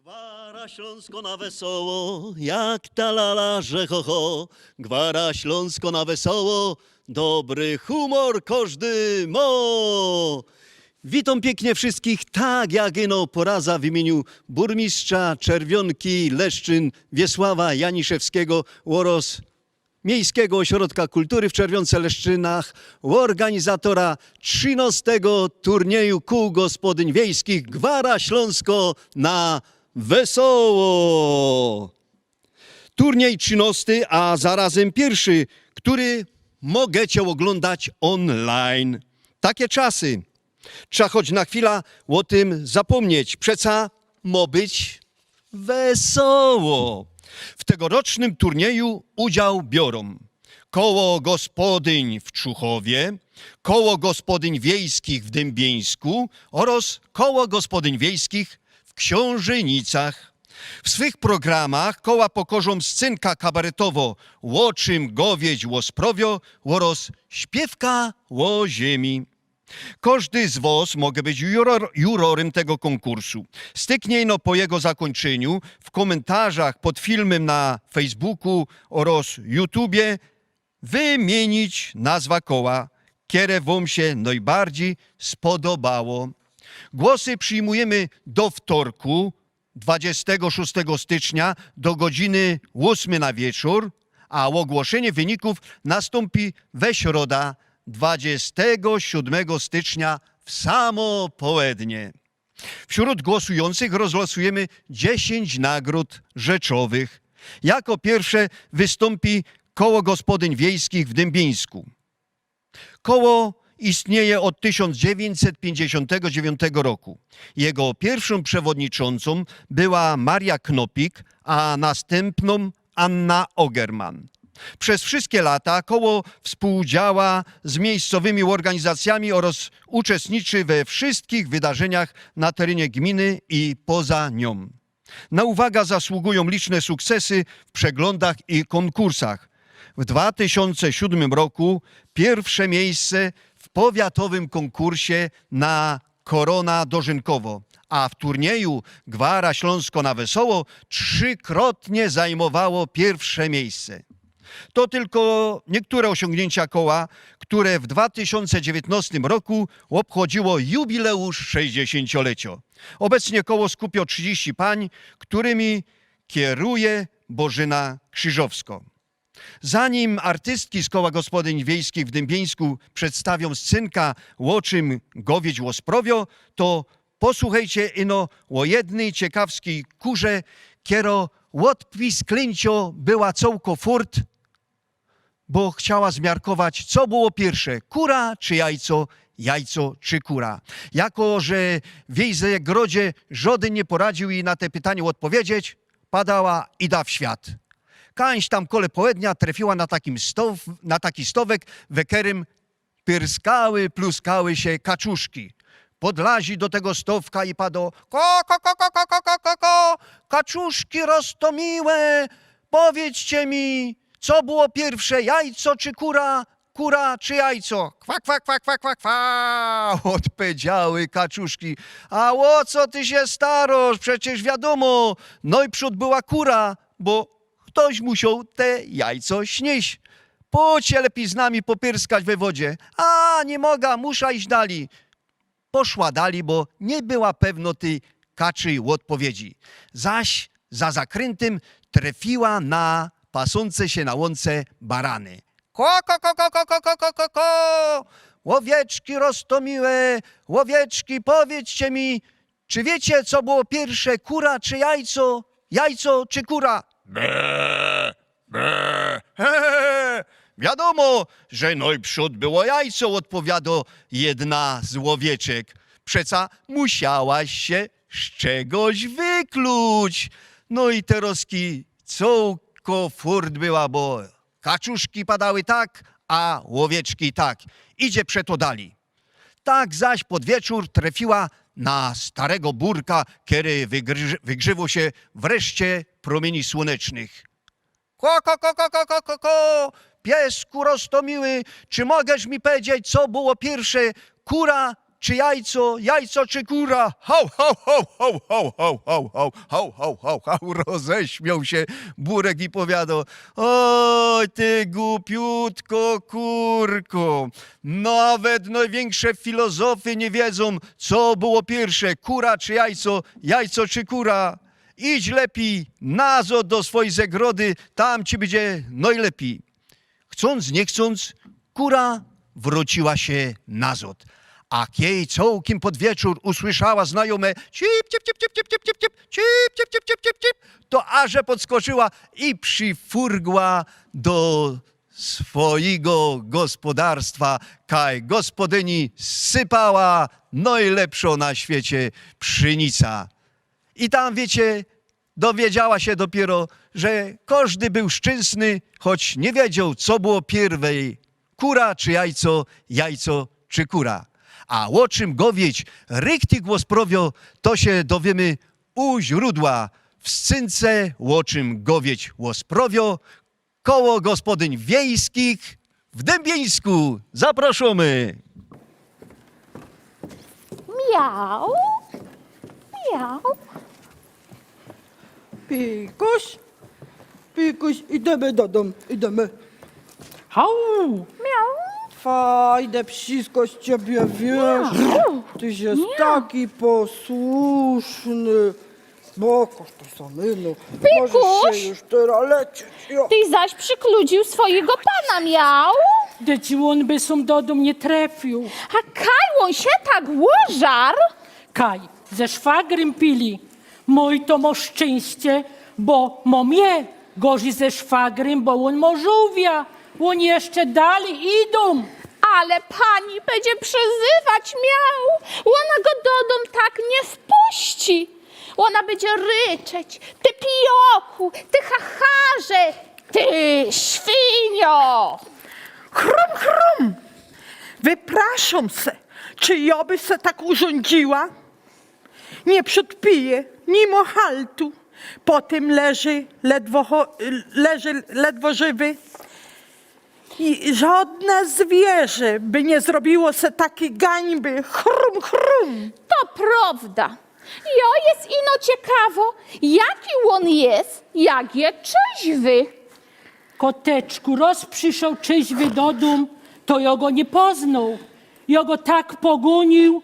Gwara Śląsko na wesoło, jak ta lala, że ho, ho. Gwara Śląsko na wesoło, dobry humor każdy mo. Witam pięknie wszystkich, tak jak ino poraza w imieniu burmistrza Czerwionki Leszczyn Wiesława Janiszewskiego oraz Miejskiego Ośrodka Kultury w Czerwionce Leszczynach, organizatora 13. turnieju kół gospodyń wiejskich Gwara Śląsko na wesoło. Turniej 13, a zarazem pierwszy, który możecie oglądać online. Takie czasy. Trzeba choć na chwilę o tym zapomnieć. Przeca ma być wesoło. W tegorocznym turnieju udział biorą Koło Gospodyń w Czuchowie, Koło Gospodyń Wiejskich w Dębieńsku oraz Koło Gospodyń Wiejskich w Książenicach. W swych programach koła pokorzą scynka kabaretowo Łoczym Gowiedź Łosprowio oraz Śpiewka Ło Ziemi. Każdy z was może być jurorem tego konkursu. Stykniejno po jego zakończeniu w komentarzach pod filmem na Facebooku oraz YouTubie wymienić nazwę koła, które wam się najbardziej spodobało. Głosy przyjmujemy do wtorku, 26 stycznia do godziny 8 na wieczór, a ogłoszenie wyników nastąpi we środę, 27 stycznia w samo południe. Wśród głosujących rozlosujemy 10 nagród rzeczowych. Jako pierwsze wystąpi Koło Gospodyń Wiejskich w Dębieńsku. Koło istnieje od 1959 roku. Jego pierwszą przewodniczącą była Maria Knopik, a następną Anna Ogerman. Przez wszystkie lata koło współdziała z miejscowymi organizacjami oraz uczestniczy we wszystkich wydarzeniach na terenie gminy i poza nią. Na uwagę zasługują liczne sukcesy w przeglądach i konkursach. W 2007 roku pierwsze miejsce w powiatowym konkursie na Korona Dożynkowo, a w turnieju Gwara Śląsko na wesoło trzykrotnie zajmowało pierwsze miejsce. To tylko niektóre osiągnięcia koła, które w 2019 roku obchodziło jubileusz 60-lecia. Obecnie koło skupia 30 pań, którymi kieruje Bożyna Krzyżowska. Zanim artystki z Koła Gospodyń Wiejskich w Dębieńsku przedstawią scynka Łoczym Gowiedź Łosprowio, to posłuchajcie ino o jednej ciekawskiej kurze, kiero łotpis klęcio była cołko furt, bo chciała zmiarkować, co było pierwsze, kura czy jajco, jajco czy kura. Jako że w jej zagrodzie żaden nie poradził jej na te pytanie odpowiedzieć, padała i da w świat. Kańś tam kole południa trafiła na taki stowek, w którym pyrskały, pluskały się kaczuszki. Podlazi do tego stowka i padło ko, kaczuszki roztomiłe, powiedzcie mi, co było pierwsze, jajco czy kura, kura czy jajco? Kwa, kwa, kwa, kwa, kwa, kwa, odpowiedziały kaczuszki. A o co ty się starosz? Przecież wiadomo, no i przód była kura, bo ktoś musiał te jajco śnieść. Pójdźcie lepiej z nami popyrskać we wodzie. A, nie mogę, muszę iść dali. Poszła dali, bo nie była pewno tej kaczy odpowiedzi. Zaś za zakrętem trafiła na pasące się na łące barany. Ko, ko, ko, ko, ko, ko, ko, ko, ko, ko. Łowieczki roztomiłe, łowieczki, powiedzcie mi, czy wiecie, co było pierwsze, kura czy jajco? Jajco czy kura? Be, be, he. Wiadomo, że najprzód było jajco, odpowiada jedna z łowieczek. Przeca musiałaś się z czegoś wykluć. No i teroski cołko furt była, bo kaczuszki padały tak, a łowieczki tak. Idzie przeto dali. Tak zaś pod wieczór trafiła na starego burka, który wygrzewał się wreszcie promieni słonecznych. Ko, ko, ko, ko, ko, ko, ko, ko. Piesku roztomiły, czy możesz mi powiedzieć, co było pierwsze, kura, czy jajco, jajco czy kura? Hał, hał, hał, hał, hał, hał, hał, hał, hał, hał, hał, hał. Roześmiał się Burek i powiadał: oj, ty głupiutko kurko, nawet największe filozofy nie wiedzą, co było pierwsze, kura czy jajco, jajco czy kura. Idź lepiej nazad do swojej zagrody, tam ci będzie najlepiej. Chcąc, nie chcąc, kura wróciła się nazad. A jej całkiem pod wieczór usłyszała znajome cip, cip, cip, cip, cip, cip, cip, cip, cip, cip, cip, cip, cip, cip, to aże podskoczyła i przyfurgła do swojego gospodarstwa, kaj gospodyni sypała najlepszą na świecie pszenica. I tam, wiecie, dowiedziała się dopiero, że każdy był szczęsny, choć nie wiedział, co było pierwej, kura czy jajco, jajco czy kura. A o czym gowiedź rykty głos prowio, to się dowiemy u źródła w scynce, o czym gowiedź głos prowio, koło gospodyń wiejskich w Dębieńsku. Zapraszamy. Miau, miau. Pikuś, Pikuś, idziemy do domu, idziemy. Hau! Miau. Fajne psisko z ciebie, wiesz. Tyś jest taki posłuszny. Bokoż to samynu. Możesz się już teraz lecieć. Jo. Ty zaś przykludził swojego pana, miał. Da ci on by som do dom nie trafił. A kaj on się tak łożar? Kaj, ze szwagrem pili. Mój to ma szczęście, bo mo mnie gorzej ze szwagrem, bo on ma żółwia. On jeszcze dalej idą. Ale pani będzie przezywać, miał. Ona go do dom tak nie wpuści. Ona będzie ryczeć: ty pijochu, ty chacharze, ty świnio. Chrum, chrum! Wypraszam se, czy ja by se tak urządziła? Nie przedpiję, nie ma haltu. Potem leży ledwo żywy. I żadne zwierzę by nie zrobiło se takiej gańby. Chrum, chrum! To prawda. Jo jest ino ciekawo, jaki on jest, jak je trzeźwy. Koteczku, roz przyszedł trzeźwy do dom, to ja go nie poznał. Ja go tak pogonił.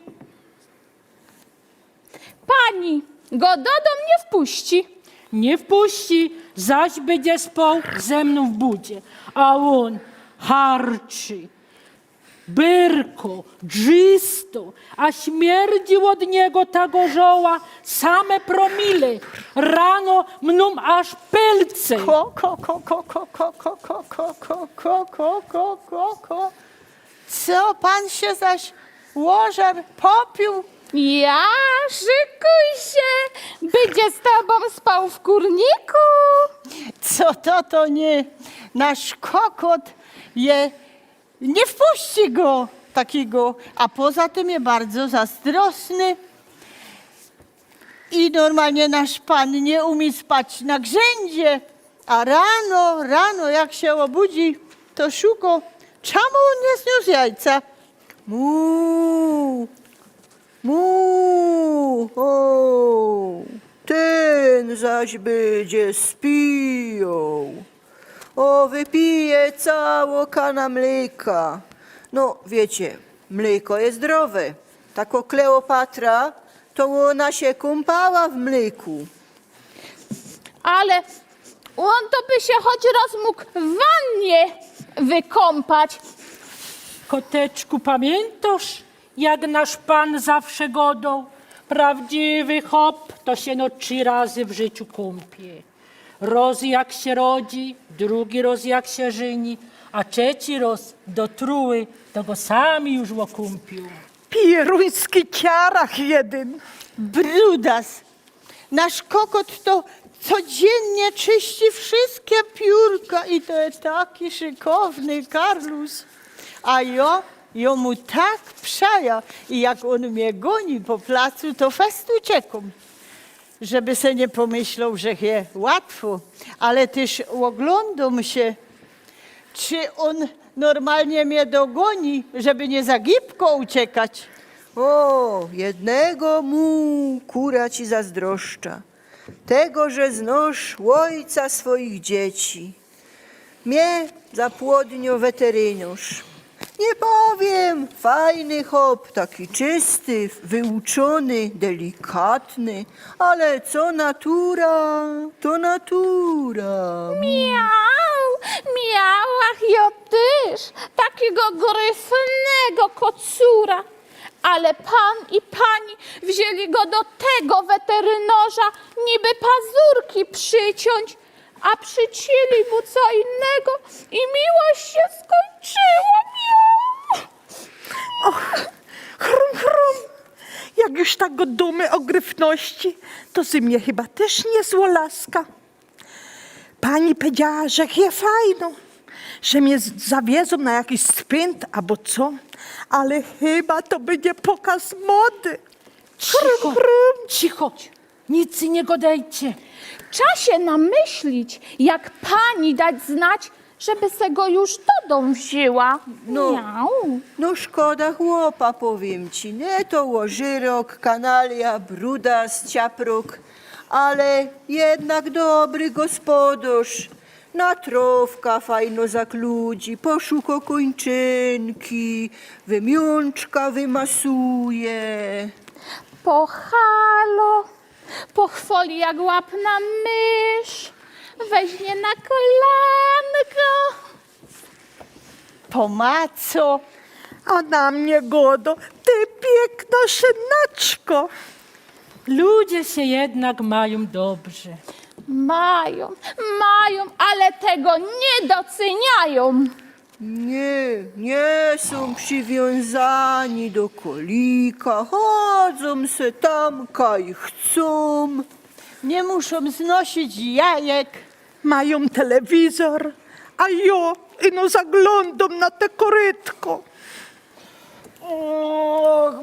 Pani go do dom nie wpuści. Nie wpuści, zaś będzie spał ze mną w budzie. A on harczy, byrko, dżysto, a śmierdzi od niego ta gorzoła same promile. Rano mną aż pelce. Ko, ko, ko, ko, ko, ko, ko, ko, ko, ko, ko, ko, ko, ko, ko. Co pan się zaś łożar popił? Ja, szykuj się, będzie z tobą spał w kurniku. Co to nie? Nasz kokot nie wpuści go takiego, a poza tym jest bardzo zazdrosny. I normalnie nasz pan nie umie spać na grzędzie, a rano jak się obudzi, to szuka, czemu on nie zniósł jajca. Mu, o, ten zaś będzie spijał. O, wypije całą kana mleka. No, wiecie, mleko jest zdrowe. Tako Kleopatra, to ona się kąpała w mleku. Ale on to by się choć raz mógł w wannie wykąpać. Koteczku, pamiętasz, jak nasz pan zawsze godał? Prawdziwy hop to się no 3 razy w życiu kąpie. Roz jak się rodzi, drugi roz jak się żeni, a trzeci roz do truły, to go sami już okąpił. Pieruński ciarach jeden. Brudas. Nasz kokot to codziennie czyści wszystkie piórka i to jest taki szykowny Karlus. A ja mu tak przaja i jak on mnie goni po placu, to fest uciekam. Żeby se nie pomyślał, że je łatwo, ale też oglądam się, czy on normalnie mnie dogoni, żeby nie za gibko uciekać. O, jednego mu kura ci zazdroszcza, tego, że znosz ojca swoich dzieci. Mnie za płodnio weterynarz. Nie powiem, fajny chłop, taki czysty, wyuczony, delikatny, ale co natura, to natura. Miał, miał, ach ja też, takiego gryfnego kocura. Ale pan i pani wzięli go do tego weterynarza, niby pazurki przyciąć, a przycięli mu co innego i miłość się skończyła. Miał. Chrum, chrum. Jak już tak go dumy o gryfności, to z mnie chyba też niezła laska. Pani powiedziała, że je fajno, że mnie zawiedzą na jakiś spęd albo co, ale chyba to będzie pokaz mody. Cicho, cicho, nic nie godajcie. Trzeba się namyślić, jak pani dać znać, żeby se go już do domu wzięła. No. Miał. No szkoda chłopa, powiem ci. Nie to łożyrok, kanalia, brudas, ciaprok, ale jednak dobry gospodarz. Na trowka fajno zakludzi, poszuka kończynki, wymiączka wymasuje. Po halo, pochwali jak łapna mysz, weźmie na kolanko. Po maco, a na mnie godo, ty piękna synaczko. Ludzie się jednak mają dobrze. Mają, ale tego nie doceniają. Nie są przywiązani do kolika, chodzą se tamka i chcą. Nie muszą znosić jajek. Mają telewizor, a ja ino zaglądam na te korytko. Och,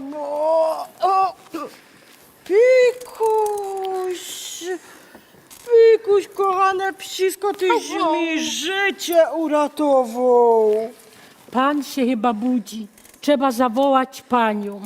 Pikuś, kochane psisko, tyś mi życie uratował. Pan się chyba budzi. Trzeba zawołać panią.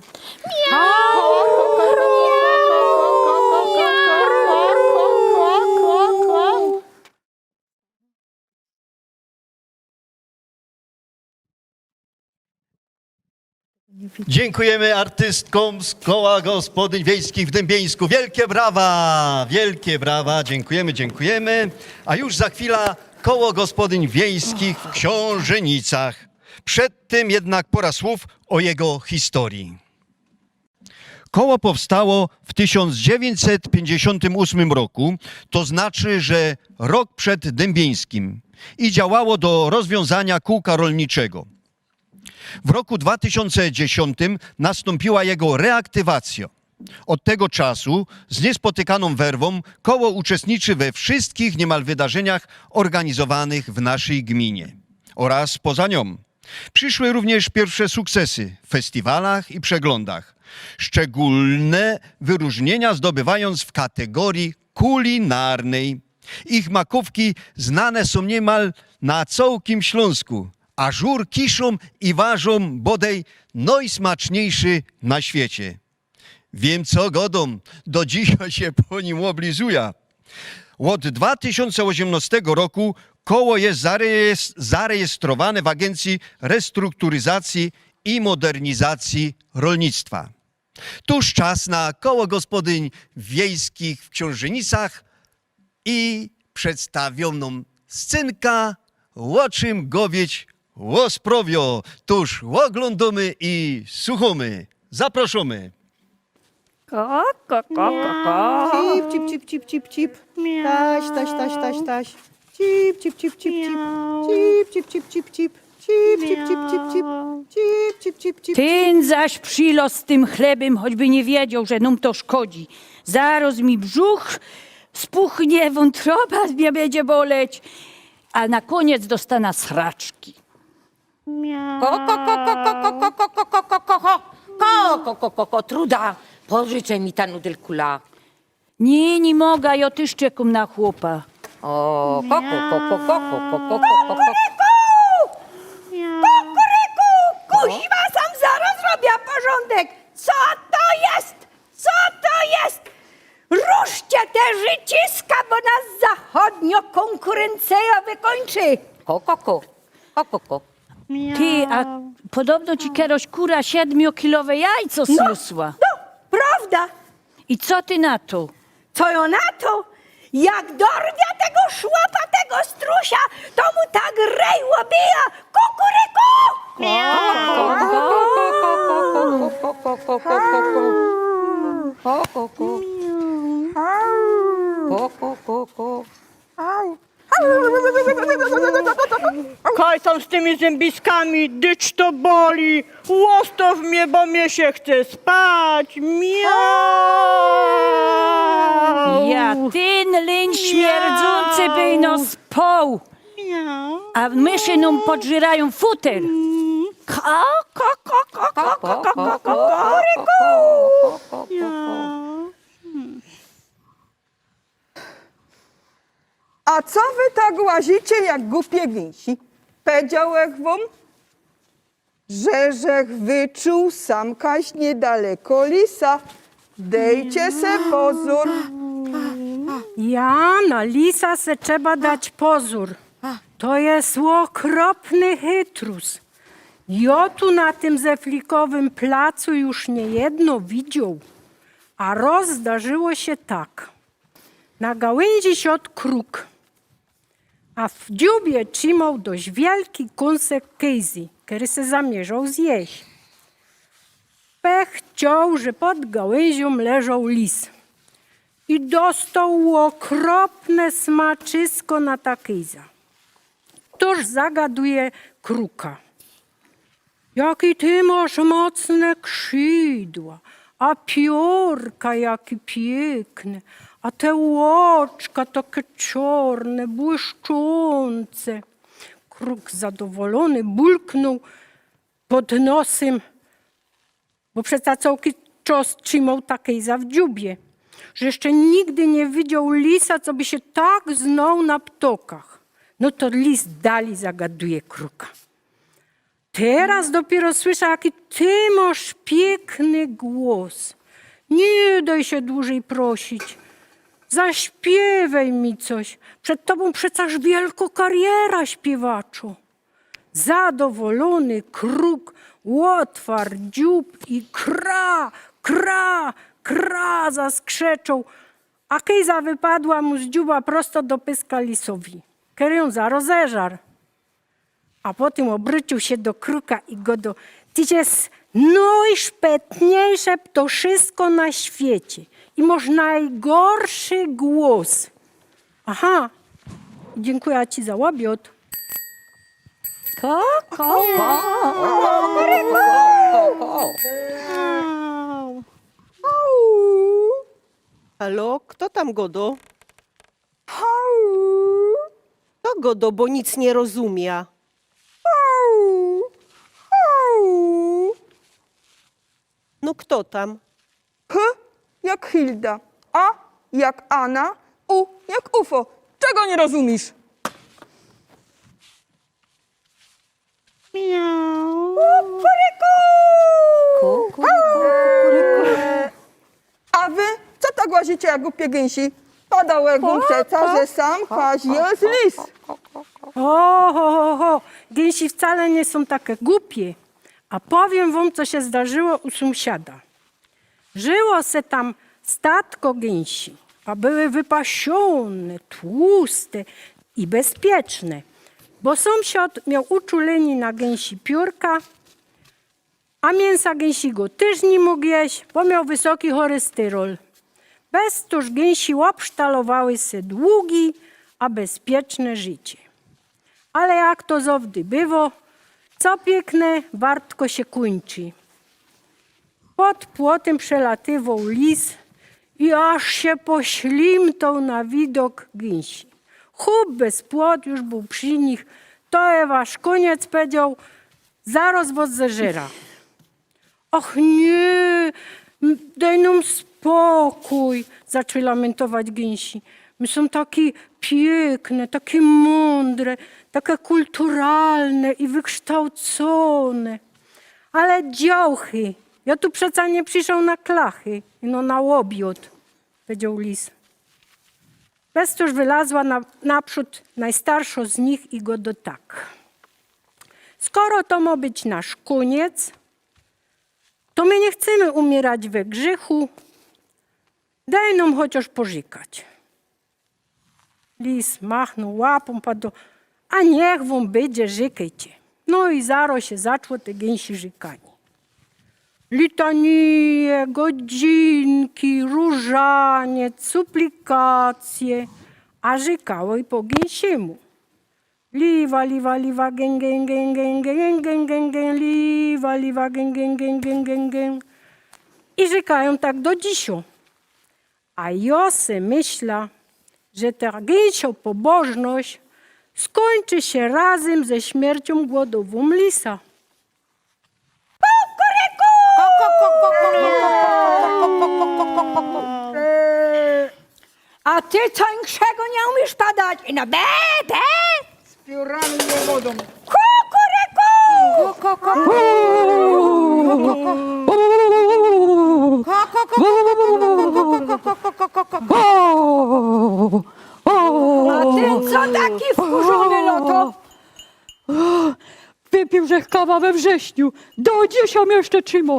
Dziękujemy artystkom z Koła Gospodyń Wiejskich w Dębieńsku. Wielkie brawa, dziękujemy. A już za chwilę Koło Gospodyń Wiejskich w Książenicach. Przed tym jednak pora słów o jego historii. Koło powstało w 1958 roku, to znaczy, że rok przed Dębieńskim i działało do rozwiązania kółka rolniczego. W roku 2010 nastąpiła jego reaktywacja. Od tego czasu z niespotykaną werwą koło uczestniczy we wszystkich niemal wydarzeniach organizowanych w naszej gminie oraz poza nią. Przyszły również pierwsze sukcesy w festiwalach i przeglądach. Szczególne wyróżnienia zdobywając w kategorii kulinarnej. Ich makówki znane są niemal na całym Śląsku, a żur kiszą i ważą bodaj najsmaczniejszy na świecie. Wiem co godą, do dzisiaj się po nim oblizuje. Od 2018 roku koło jest zarejestrowane w Agencji Restrukturyzacji i Modernizacji Rolnictwa. Tuż czas na Koło Gospodyń Wiejskich w Książenicach i przedstawioną scenka, o czym gowieć łosprawio. Tuż oglądamy i słuchamy. Zapraszamy. Cip, cip, cip, cip, cip, cip. Taś, taś, taś, taś, taś. Cip, cip, cip, cip, cip. Cip, cip, cip, cip, cip. Cip, cip, cip, cip, cip. Cip, cip, cip, cip. Ten zaś przylos z tym chlebem, choćby nie wiedział, że nam to szkodzi. Zaraz mi brzuch spuchnie, wątroba mnie będzie boleć, a na koniec dostanę sraczki. Truda, pożyczaj mi ta nudelkula. Nie mogę, ja też czekam na chłopa. O, Kuźwa, sam zaraz robię porządek. Co nio konkurencja wykończy. Ko. Ty, a podobno ci kieroś kura 7-kilowe jajco zniosła. No, prawda? I co ty na to? Co ją na to? Jak dorwia tego szłapatego strusia, to mu tak rejło bija, kukuryku! Kaj tam z tymi zębiskami, dycz to boli, łostow mnie, bo mnie się chce spać, miau! Ja, ten leń śmierdzący by no spał. A myszy nam podżerają futer. A co wy tak łazicie jak głupie gęsi? Powiedziałech wam, żech wyczuł sam kaś niedaleko lisa. Dejcie se pozór. Ja, na lisa se trzeba dać pozór. To jest okropny chytrus. Ja tu na tym zeflikowym placu już niejedno widział. A roz zdarzyło się tak. Na gałęzi siadł kruk, a w dziubie trzymał dość wielki kąsek kejzy, który se zamierzał zjeść. Pech chciał, że pod gałęzią leżał lis i dostał okropne smaczysko na ta kejza. Toż zagaduje kruka. Jaki ty masz mocne skrzydła, a piórka jakie piękne, a te łoczka takie czarne, błyszczące. Kruk zadowolony bulknął pod nosem, bo przecież cały czas trzymał takiej za w dziubie, że jeszcze nigdy nie widział lisa, co by się tak znał na ptokach. No to lis dalej zagaduje kruka. Teraz dopiero słyszę, jaki ty masz piękny głos. Nie daj się dłużej prosić. Zaśpiewaj mi coś. Przed tobą przecież wielka kariera, śpiewaczu. Zadowolony kruk otwarł dziób i kra zaskrzeczał, a kejza wypadła mu z dziuba prosto do pyska lisowi. Który ją zarozeżarł. A potem obrócił się do kruka i go do... Tyś jest najszpetniejsze ptoszysko na świecie i masz najgorszy głos. Aha, dziękuję ci za łobiot. Halo, kto tam godo? Kto godo, bo nic nie rozumie. No kto tam? H jak Hilda, A jak Anna, U jak UFO. Czego nie rozumiesz? A wy co tak łazicie jak głupie gęsi? Padałek wam przeca, że sam kaś jest lis. Gęsi wcale nie są takie głupie. A powiem wam, co się zdarzyło u sąsiada. Żyło se tam statko gęsi, a były wypasione, tłuste i bezpieczne, bo sąsiad miał uczulenie na gęsi piórka, a mięsa gęsiego też nie mógł jeść, bo miał wysoki cholesterol. Bez toż gęsi obsztalowały se długi, a bezpieczne życie. Ale jak to zawdy bywa, co piękne, wartko się kończy. Pod płotem przelatywał lis i aż się poślimtał na widok gęsi. Chłop bez płot już był przy nich, to wasz koniec powiedział, zaraz was zeżera. Och nie, daj nam spokój, zaczęły lamentować gęsi. My są takie piękne, takie mądre, takie kulturalne i wykształcone. Ale działchy, ja tu przecież nie przyszedł na klachy, no na łobiot, powiedział lis. Bestuż wylazła naprzód najstarsza z nich i go do tak. Skoro to ma być nasz koniec, to my nie chcemy umierać we grzechu, daj nam chociaż pożykać. Lis machnął łapą, padł, a niech wam będzie, żykajcie. No i zaro się zaczło te gęsi żykanie. Litanie, godzinki, różaniec, suplikacje, a żykało i po gęsiemu. Liwa, liwa, liwa, gęg, gęg, gęg, gęg, gęg, gęg, gęg, gęg, liwa, liwa, gęg, gęg, gęg, gęg, gęg, gęg. I żykają tak do dzisiu. A ja se myśla, że ta gęsia pobożność skończy się razem ze śmiercią głodową lisa. A ty co inszego nie umiesz padać? I no be! Z piórami nie wodą. A ty co taki wkurzony loto? Wypił żech kawa we wrześniu. Do dzisiaj jeszcze trzyma.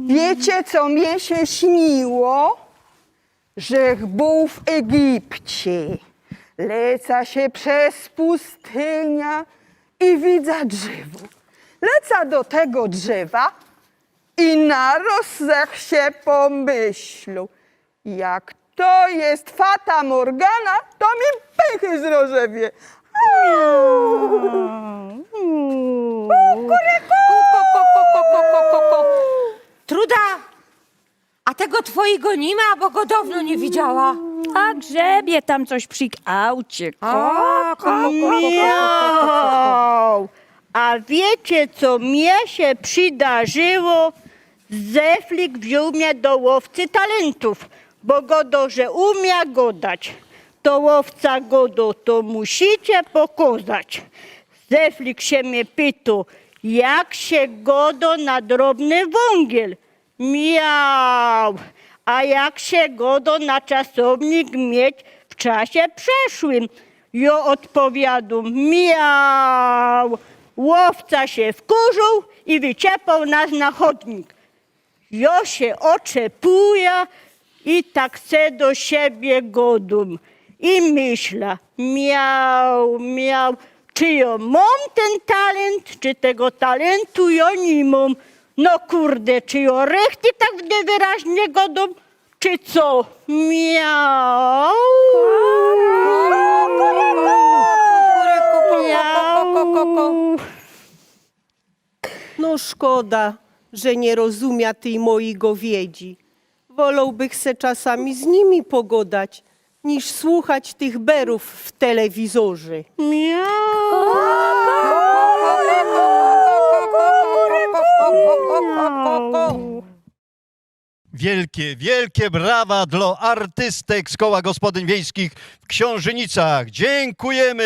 Wiecie, co mnie się śniło? Żech był w Egipcie. Leca się przez pustynia i widzę drzewo. Leca do tego drzewa i naraz zech się pomyślał, jak to jest fata Morgana, to mi pychy zrozewie. Truda, a tego twojego nie ma, bo go dawno nie widziała. A grzebie tam coś przy aucie. Miau! A wiecie, co mnie się przydarzyło? Zeflik wziął mnie do łowcy talentów, bo godo, że umie godać. To łowca godo, to musicie pokazać. Zeflik się mnie pytał, jak się godo na drobny wągiel. Miał. A jak się godo na czasownik mieć w czasie przeszłym? Ja odpowiadam, miał. Łowca się wkurzył i wyciepał nas na chodnik. Ja się oczepuję i tak se do siebie godum. I myślę, miał, miał, czy ja mam ten talent, czy tego talentu ja nie mam. No kurde, czy ja rechty tak wyraźnie godum, czy co? Miał. Miał. No szkoda, że nie rozumia tej mojej gowiedzi. Wolałbych se czasami z nimi pogodać, niż słuchać tych berów w telewizorze. Wielkie, wielkie brawa dla artystek z Koła Gospodyń Wiejskich w Książenicach. Dziękujemy!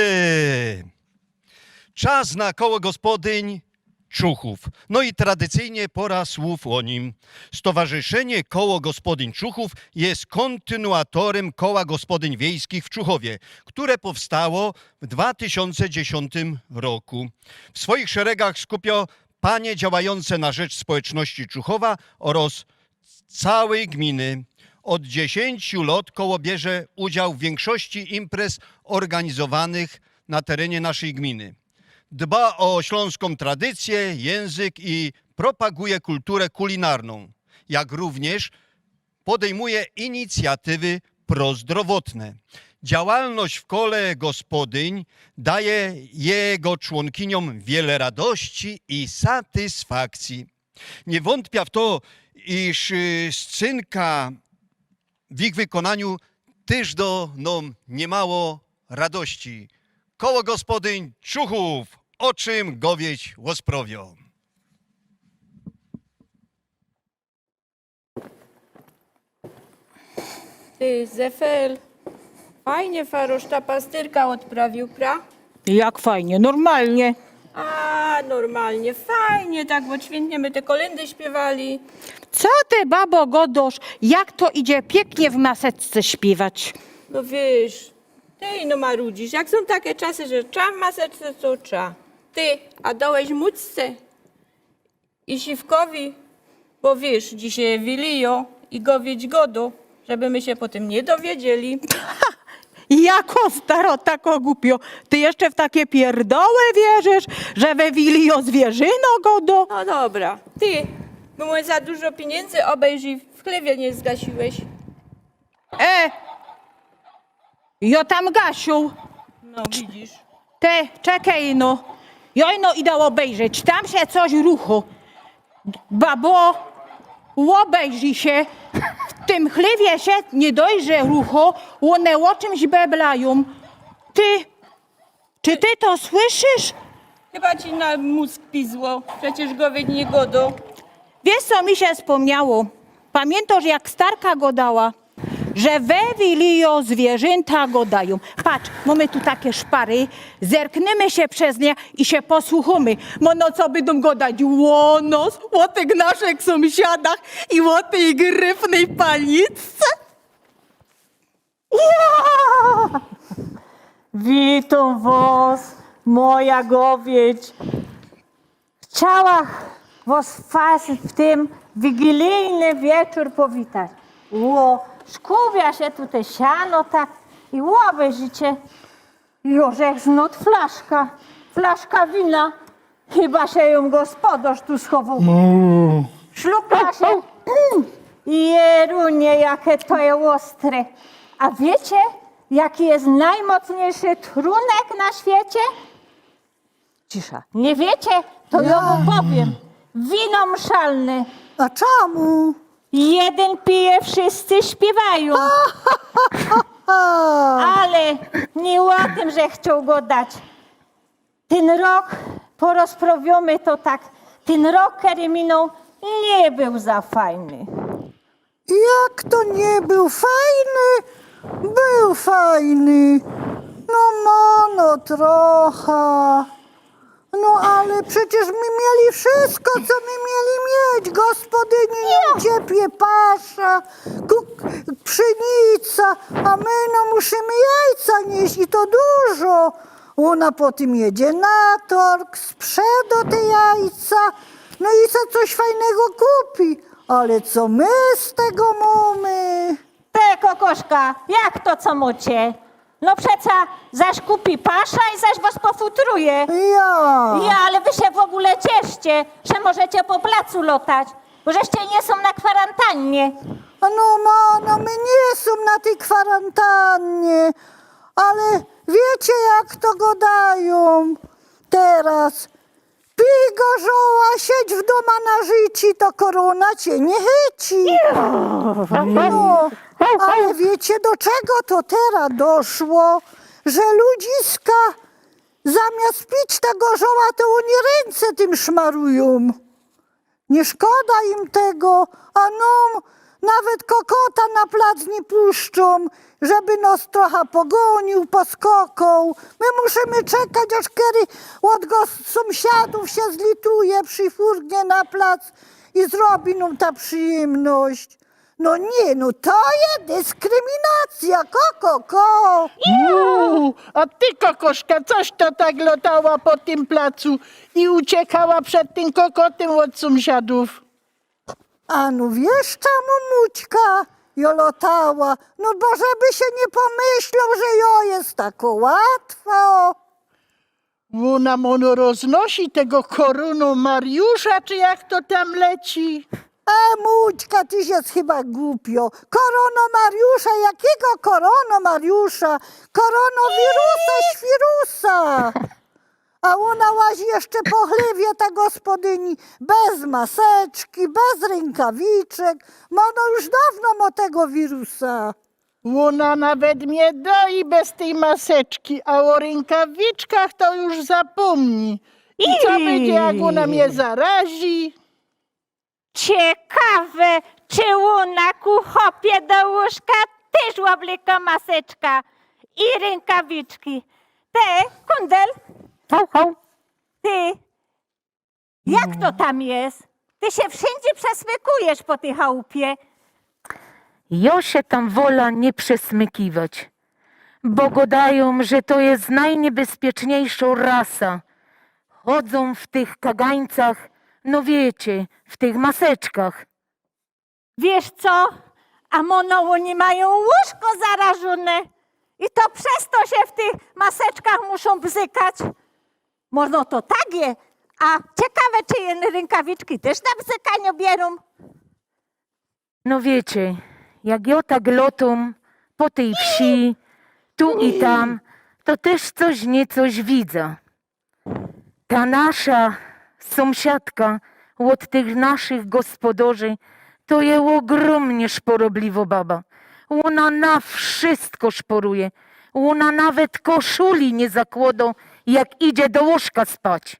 Czas na Koło Gospodyń Czuchów. No i tradycyjnie pora słów o nim. Stowarzyszenie Koło Gospodyń Czuchów jest kontynuatorem Koła Gospodyń Wiejskich w Czuchowie, które powstało w 2010 roku. W swoich szeregach skupia panie działające na rzecz społeczności Czuchowa oraz całej gminy. Od 10 lat koło bierze udział w większości imprez organizowanych na terenie naszej gminy. Dba o śląską tradycję, język i propaguje kulturę kulinarną, jak również podejmuje inicjatywy prozdrowotne. Działalność w kole gospodyń daje jego członkiniom wiele radości i satysfakcji. Nie wątpię w to, iż scynka w ich wykonaniu też do nam niemało radości. Koło Gospodyń Czuchów, o czym gowiedź łosprowią. Ty, Zefel, fajnie Farusz ta pastyrka odprawił, pra? Jak fajnie, normalnie. A, normalnie, fajnie, tak, bo świętnie te kolędy śpiewali. Co ty, babo, godosz? Jak to idzie pięknie w maseczce śpiewać? No wiesz, ty no marudzisz, jak są takie czasy, że trzeba w maseczce, to trzeba. Ty, a dałeś mućce i siwkowi, bo wiesz, dzisiaj wilijo i gowiedź godo, żeby my się potem nie dowiedzieli. Jako starota głupio, ty jeszcze w takie pierdoły wierzysz, że we Wilio zwierzyno godo? No dobra, ty, bo mu za dużo pieniędzy obejrzyj, w chlewie nie zgasiłeś. Jo tam Gasiu, No widzisz. te czekaj no, jojno idę obejrzeć, tam się coś ruchu. Babo, obejrzyj się, w tym chlewie się nie dojrze rucho, one o czymś beblają. Ty, czy ty to słyszysz? Chyba ci na mózg pizło, przecież gowiedź nie godo. Wiesz, co mi się wspomniało? Pamiętasz, jak starka godała, że we Wilio zwierzęta godają. Patrz, mamy tu takie szpary, zerkniemy się przez nie i się posłuchamy. No co będą godać? Łonos, o tych naszych sąsiadach i o tej gryfnej paniczce? Ja! Witam was, moja gowiedź. Chciała was w tym wigilijny wieczór powitać. Szkubia się tutaj siano tak i obejrzycie. Jożek znot flaszka wina. Chyba się ją gospodarz tu schował. Szlukła się. Jerunie, jakie to jest ostre. A wiecie, jaki jest najmocniejszy trunek na świecie? Cisza. Nie wiecie? To ja wam powiem. Wino mszalne. A czemu? Jeden pije, wszyscy śpiewają. Ale nie o tym, że chciał go dać. Ten rok, porozprawiamy to tak, ten rok, który minął, nie był za fajny. Jak to nie był fajny? Był fajny. No trochę. No ale przecież my mieli wszystko, co my mieli mieć. Gospodyni nie ciepie pasza, pszenica, a my no musimy jajca nieść i to dużo. Ona potem jedzie na torg, sprzeda te jajca, no i za coś fajnego kupi. Ale co my z tego mamy? Te kokoszka, jak to co mocie? No przeca zaś kupi pasza i zaś was pofutruje. Ja. Ale wy się w ogóle cieszcie, że możecie po placu lotać, bo żeście nie są na kwarantannie. No, my nie są na tej kwarantannie, ale wiecie jak to godają teraz. Pij gorzoła, siedź w doma na życi, to korona cię nie chyci. No, ale wiecie do czego to teraz doszło? Że ludziska zamiast pić ta gorzoła, to oni ręce tym szmarują. Nie szkoda im tego, a no nawet kokota na plac nie puszczą, żeby nas trochę pogonił, poskokał. My musimy czekać, aż kiedy od sąsiadów się zlituje, przyfurgnie na plac i zrobi nam ta przyjemność. No nie, no to jest dyskryminacja, ko. A ty, kokoszka, coś to tak lotała po tym placu i uciekała przed tym kokotem od sąsiadów. A no wiesz czemu Mućka jo lotała? No bo żeby się nie pomyślał, że jo jest tak łatwo. Ona mono roznosi tego koronu Mariusza, czy jak to tam leci? Mućka, tyś jest chyba głupio. Korono Mariusza, jakiego korono Mariusza? Koronawirusa, świrusa. A ona łazi jeszcze po chlewie, ta gospodyni, bez maseczki, bez rękawiczek. Ma ona już dawno ma tego wirusa. Ona nawet mnie doi bez tej maseczki, a o rękawiczkach to już zapomni. I co będzie, jak ona mnie zarazi? Ciekawe, czy ona ku chopie do łóżka też obleca maseczka i rękawiczki. Te, kundel, Ty, jak to tam jest? Ty się wszędzie przesmykujesz po tej chałupie. Ja się tam wola nie przesmykiwać, bo gadają, że to jest najniebezpieczniejsza rasa. Chodzą w tych kagańcach, no wiecie, w tych maseczkach. Wiesz co? A mono oni mają łóżko zarażone. I to przez to się w tych maseczkach muszą bzykać. Może to tak je. A ciekawe, czy je rękawiczki też na bzykaniu bierą. No wiecie, jak ja tak lotom po tej wsi, tu i tam, to też coś niecoś widzę. Ta nasza sąsiadka od tych naszych gospodarzy to jest ogromnie szporobliwa baba. Ona na wszystko szporuje. Ona nawet koszuli nie zakłada, jak idzie do łóżka spać.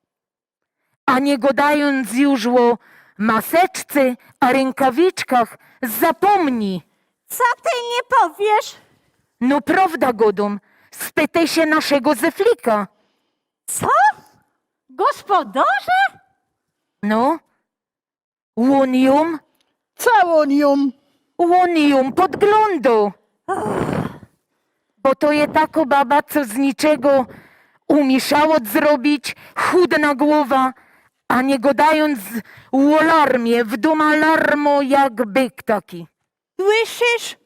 A nie gadając już o maseczce, a rękawiczkach, zapomnij. Co ty nie powiesz? No prawda, Godum, spytaj się naszego Zeflika. Co? Gospodarze? No, on ją podglądał. Bo to je taka baba, co z niczego umieszało zrobić, chudna głowa, a nie gadając o alarmie, w domu alarmo jak byk taki. Słyszysz?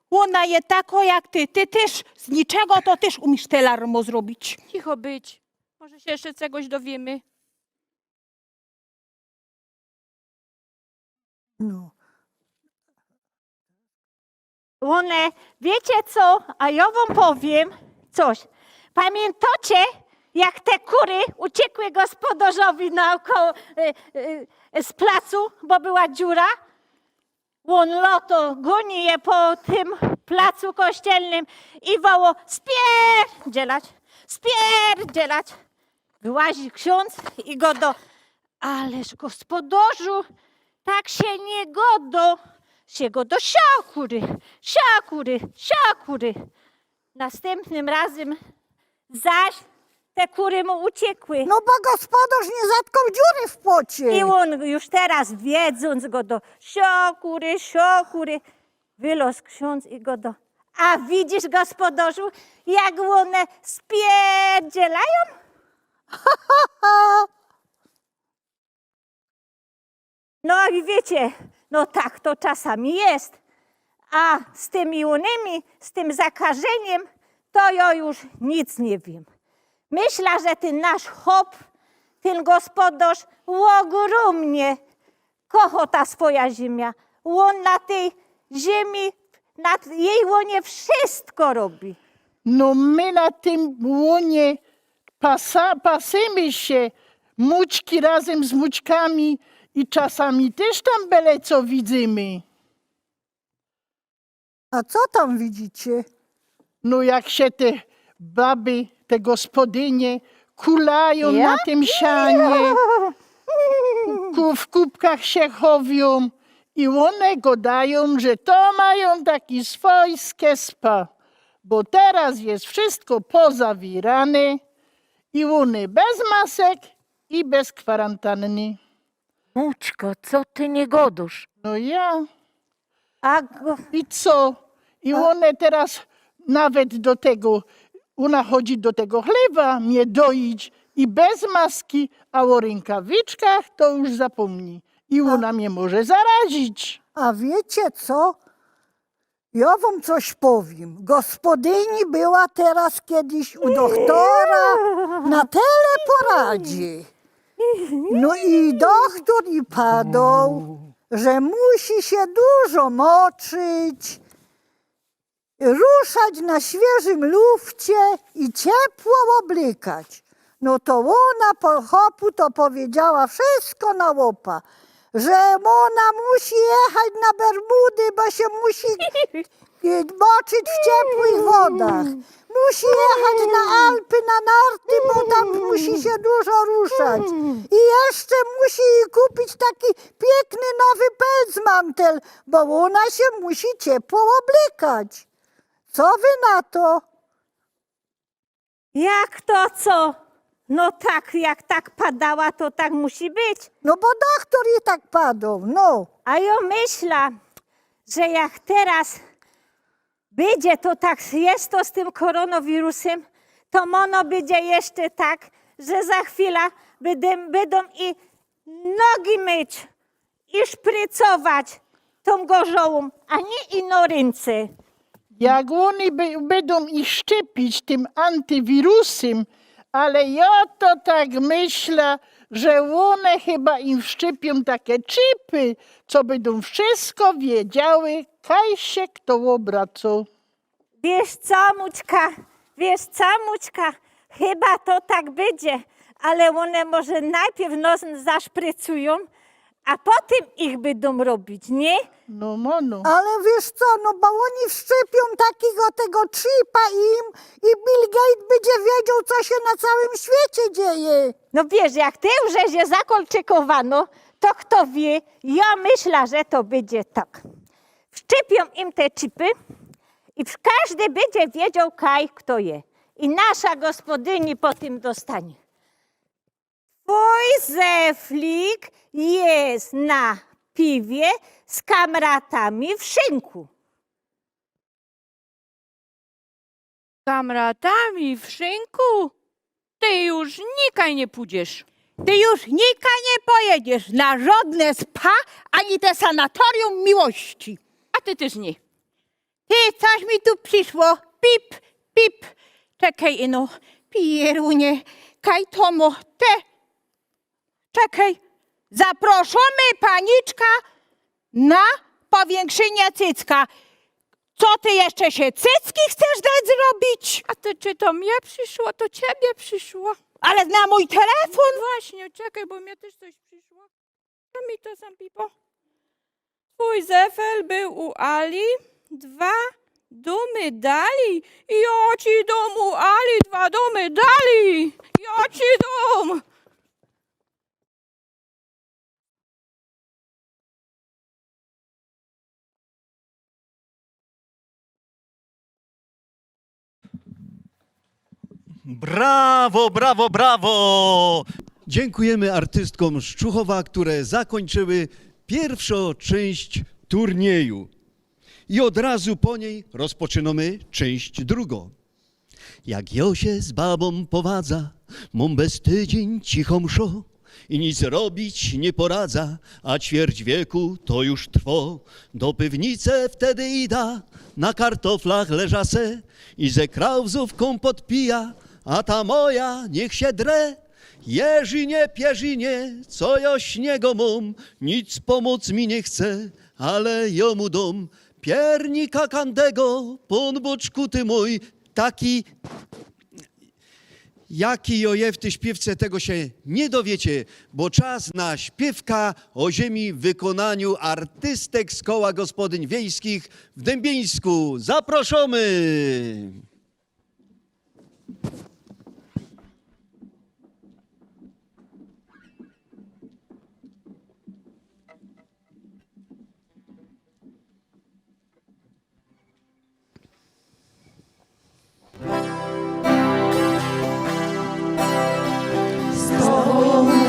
Ona je tako jak ty. Ty też z niczego to też umiesz te larmo zrobić. Cicho być. Może się jeszcze czegoś dowiemy. No. One, wiecie co? A ja wam powiem coś. Pamiętacie, jak te kury uciekły gospodarzowi naokoło z placu, bo była dziura? On loto goni je po tym placu kościelnym i woło spierdzielać. Wyłazi ksiądz i go do... Ależ gospodarzu, tak się nie godo. Się go do siakury. Następnym razem zaś te kury mu uciekły. No bo gospodarz nie zatkał dziury w płocie. I on już teraz wiedząc go do siakury, wylosł ksiądz i go do... A widzisz, gospodarzu, jak one spierdzielają? No i wiecie, no tak to czasami jest. A z tymi innymi, z tym zakażeniem, to ja już nic nie wiem. Myślę, że ten nasz chłop, ten gospodarz ogromnie kocha ta swoja ziemia. On na tej ziemi, na jej łonie wszystko robi. No my na tym łonie pasymy się, mućki razem z mućkami i czasami też tam byle co widzimy. A co tam widzicie? No jak się te baby, te gospodynie kulają na tym sianie, w kubkach się chowią i one gadają, że to mają taki swojskie spa, bo teraz jest wszystko pozawierane i one bez masek i bez kwarantanny. Mućko, co ty nie godusz? No ja. A I co? I one teraz nawet do tego, ona chodzi do tego chleba, mnie doić i bez maski, a o rękawiczkach to już zapomni. I ona mnie może zarazić. A wiecie co? Ja wam coś powiem. Gospodyni była teraz kiedyś u doktora na teleporadzie. No i doktor i padał, że musi się dużo moczyć, ruszać na świeżym lufcie i ciepło oblykać. No to ona po chopu to powiedziała wszystko na łopa, że ona musi jechać na Bermudy, bo się musi moczyć w ciepłych wodach. Musi jechać na Alpy, na narty, bo tam musi się dużo ruszać. I jeszcze musi kupić taki piękny nowy pelcmantel, bo ona się musi ciepło oblykać. Co wy na to? jak to co? No tak, jak tak padała, to tak musi być. No bo doktor i tak padł, no. A ja myślę, że jak teraz będzie to tak jest to z tym koronawirusem, to ono będzie jeszcze tak, że za chwilę będą i nogi myć, i szprycować tą gorzołą, a nie ino ręce. Jak oni będą ich szczepić tym antywirusem, ale ja to tak myślę, że one chyba im wszczepią takie chipy, co będą wszystko wiedziały, kaj się kto obracał. Wiesz co, Mućka, chyba to tak będzie, ale one może najpierw nos zaszprycują, a potem ich będą robić, nie? No, mono. Ale wiesz co, no bo oni wszczepią takiego tego chipa im i Bill Gates będzie wiedział, co się na całym świecie dzieje. No wiesz, jak ty już się zakolczykowano, to kto wie, ja myślę, że to będzie tak. Wszczepią im te chipy i każdy będzie wiedział, kaj kto je. I nasza gospodyni po tym dostanie. Twój Zeflik jest na piwie z kamratami w szynku. Kamratami w szynku? Ty już nikaj nie pójdziesz. Ty już nika nie pojedziesz na żadne spa, ani te sanatorium miłości. A ty też nie. Ty, coś mi tu przyszło. Pip, pip. Czekaj, no, Pierunie, kaj tomo, te. Czekaj, zaproszony paniczka na powiększenie cycka. Co ty jeszcze się cycki chcesz dać zrobić? A ty czy to mnie przyszło, to ciebie przyszło. Ale na mój telefon? Właśnie, czekaj, bo mnie też coś przyszło. To mi to sam pipo. Twój Zefel był u Ali, 2 domy dali. Ja ci dom u Ali, 2 domy dali. Ja ci dom. Brawo, brawo, brawo! Dziękujemy artystkom z Człuchowa, które zakończyły pierwszą część turnieju. I od razu po niej rozpoczynamy część drugą. Jak jo się z babą powadza, mą bez tydzień cichą mszo i nic robić nie poradza, a ćwierć wieku to już trwo. Do piwnicy wtedy ida, na kartoflach leża se i ze krauzów kompot pija, a ta moja niech się dre. Jerzynie, pierzynie, co ja śniego mam, nic pomóc mi nie chce, ale jomu dom. Piernika kandego, pon boczku ty mój, taki, jaki jo je w tej śpiewce, tego się nie dowiecie, bo czas na śpiewka o ziemi w wykonaniu artystek z Koła Gospodyń Wiejskich w Dębieńsku. Zaproszamy!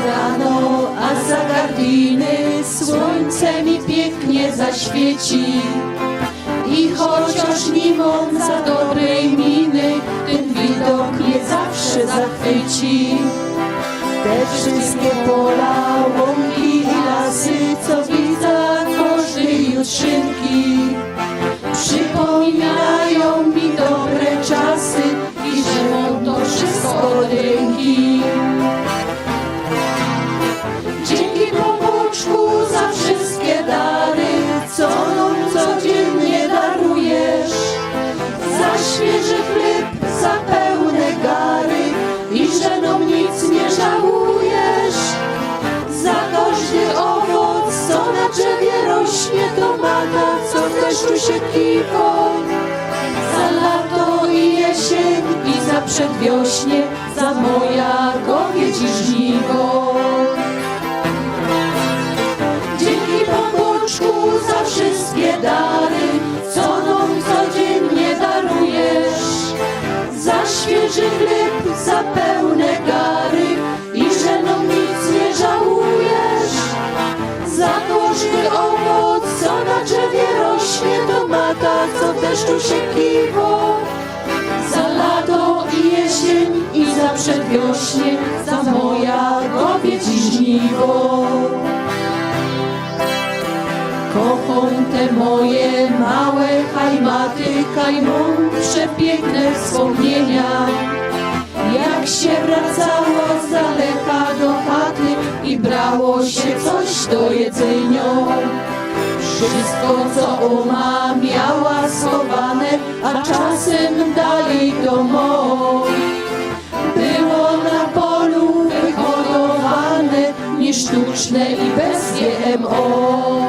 Rano, a za gardiny słońce mi pięknie zaświeci. I chociaż nie mam za dobrej miny, ten widok mnie zawsze zachwyci. Te wszystkie pola, łąki i lasy, co widzę każdej jutrzynki, przypominają mi dobre czasy i że mam to wszystko od ręki. Dzięki Boboczku za wszystkie dary, co nam codziennie darujesz. Za świeży chleb, za pełne gary i że nam nic nie żałujesz. Za każdy owoc, co na drzewie rośnie, tomata, co w deszczu się kiwą. Za lato i jesień i za przedwiośnie, za moja gowiedzi żniwo. Dzięki Boboczku za wszystkie dary, co nam codziennie darujesz. Za świeży chleb, za pełne gary każdy owoc, co na drzewie rośnie, to ma ta, co w deszczu się kiwo. Za lato i jesień i za przedwiośnie, za moja gowiec i żniwo. Kocham te moje małe hajmaty, kajmą przepiękne wspomnienia. Jak się wracało z daleka do chaty i brało się coś do jedzenia. Wszystko, co oma miała schowane, a czasem dali do mą. Było na polu wyhodowane, niesztuczne i bez GMO.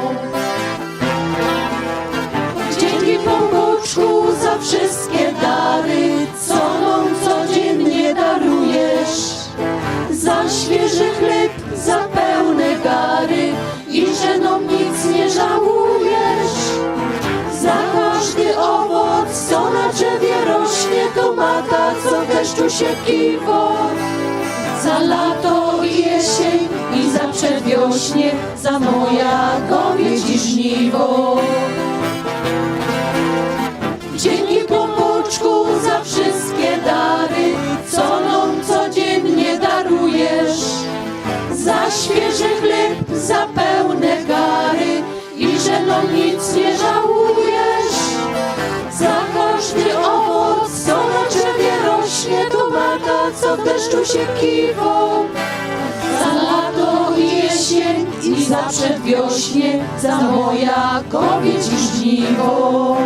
Dzięki Bożku za wszystkie dary, co nam codziennie darujesz. Za świeży chleb, za pełne gary i że nam nic nie żałujesz. Za każdy owoc, co na drzewie rośnie, to ma ta, co w deszczu się kiwo. Za lato i jesień i za przedwiośnie, za moja gowieć i żniwo. Dzięki Bożku za wszystkie dary, co nam codziennie darujesz. Za świeży chleb, za pełne gary i że nam nic nie żałujesz. Za każdy owoc, co na drzewie rośnie, to ma ta, co w deszczu się kiwo. Za lato i jesień i za przedwiośnie, za moja gowieć i żniwo.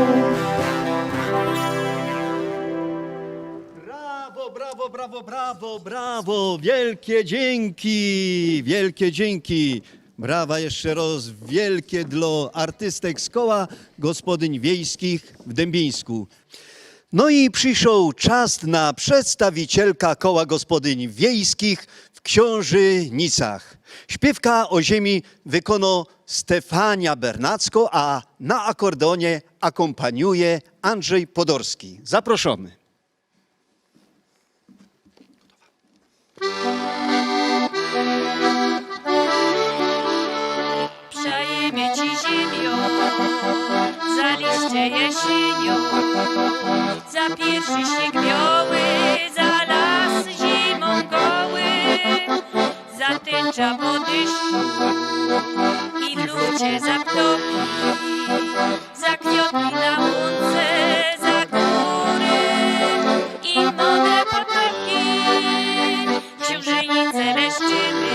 Brawo, brawo, brawo, brawo, brawo! Wielkie dzięki, wielkie dzięki. Brawa jeszcze raz wielkie dla artystek z Koła Gospodyń Wiejskich w Dębińsku. No i przyszedł czas na przedstawicielka Koła Gospodyń Wiejskich w Książynicach. Śpiewka o ziemi wykonał Stefania Bernacko, a na akordeonie akompaniuje Andrzej Podorski. Zaproszamy. Przejmie ci ziemią, za liście jesienią, za pierwszy śnieg biały, za las zimą goły, za tęcza po deszczu i w lucie za ptoki, za kwiatki na łące, za góry i modre potoki, księżynice leszczyny,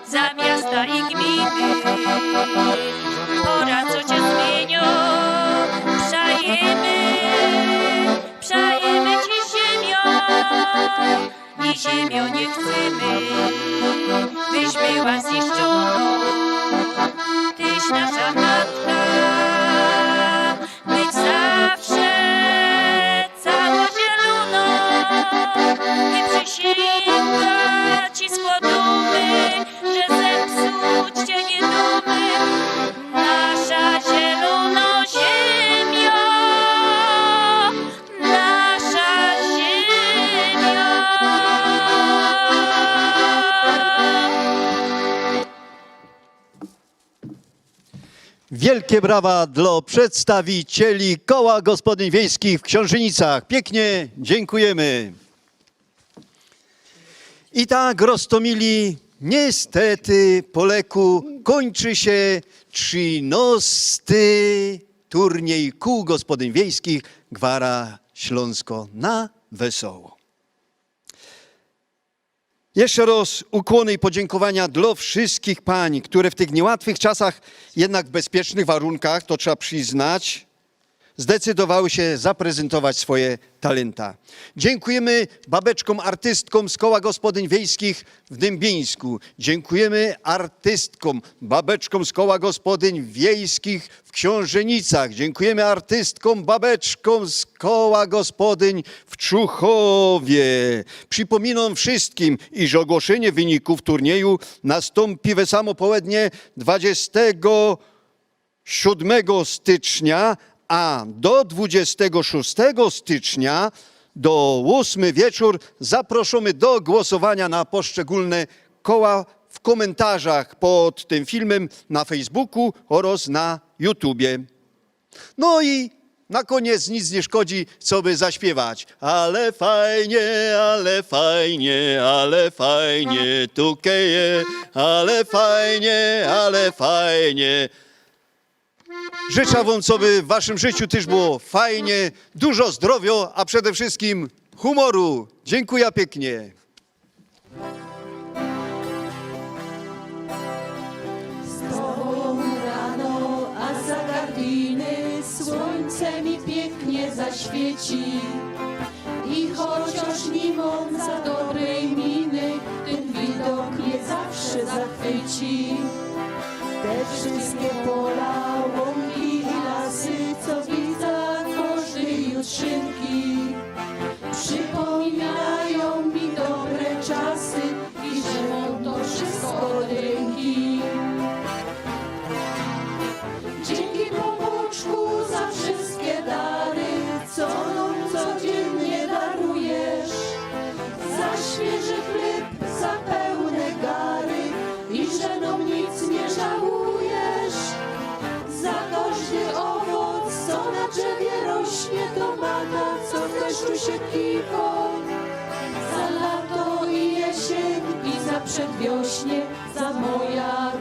za miasta i gminy. Pora, co cię zmienią, przejemy ci ziemią i ziemią nie chcemy, byś była zniszczona. Tyś nasza matka, być zawsze cała zielona i przysięga ci składamy, że zepsuć cię nie dumy. Nasza zielona ziemia, nasza ziemia. Wielkie brawa dla przedstawicieli Koła Gospodyń Wiejskich w Książynicach. Pięknie dziękujemy. I tak, Rostomili, niestety po leku kończy się 13. turniej Kół Gospodyń Wiejskich Gwara Śląsko na wesoło. Jeszcze raz ukłony i podziękowania dla wszystkich pań, które w tych niełatwych czasach, jednak w bezpiecznych warunkach, to trzeba przyznać, zdecydowały się zaprezentować swoje talenta. Dziękujemy babeczkom, artystkom z Koła Gospodyń Wiejskich w Dębińsku. Dziękujemy artystkom, babeczkom z Koła Gospodyń Wiejskich w Książynicach. Dziękujemy artystkom, babeczkom z Koła Gospodyń w Czuchowie. Przypominam wszystkim, iż ogłoszenie wyników turnieju nastąpi we samo południe 27 stycznia, a do 26 stycznia do 8 wieczór zaproszamy do głosowania na poszczególne koła w w komentarzach pod tym filmem na Facebooku oraz na YouTubie. No i na koniec nic nie szkodzi, co by zaśpiewać. Ale fajnie, ale fajnie, ale fajnie, tu keje, ale fajnie. Życzę wam, co by w waszym życiu też było fajnie, dużo zdrowia, a przede wszystkim humoru. Dziękuję pięknie. Z tobą rano, a za gardiny słońce mi pięknie zaświeci. I chociaż nie mam za dobrej miny, ten widok mnie zawsze zachwyci. Te wszystkie pola, łąki i lasy, co widzę każdej jutrzynki, przypominają mi dobre czasy i że mam to wszystko od ręki. Dzięki Boguczku za wszystkie dary, co nam codziennie darujesz, za świeży chleb, za pełne gary i że nam nic nie żałujesz, za każdy owoc, co na drzewie rośnie, tomata, co w deszczu się kiwa, za lato i jesień i za przedwiośnie, za moja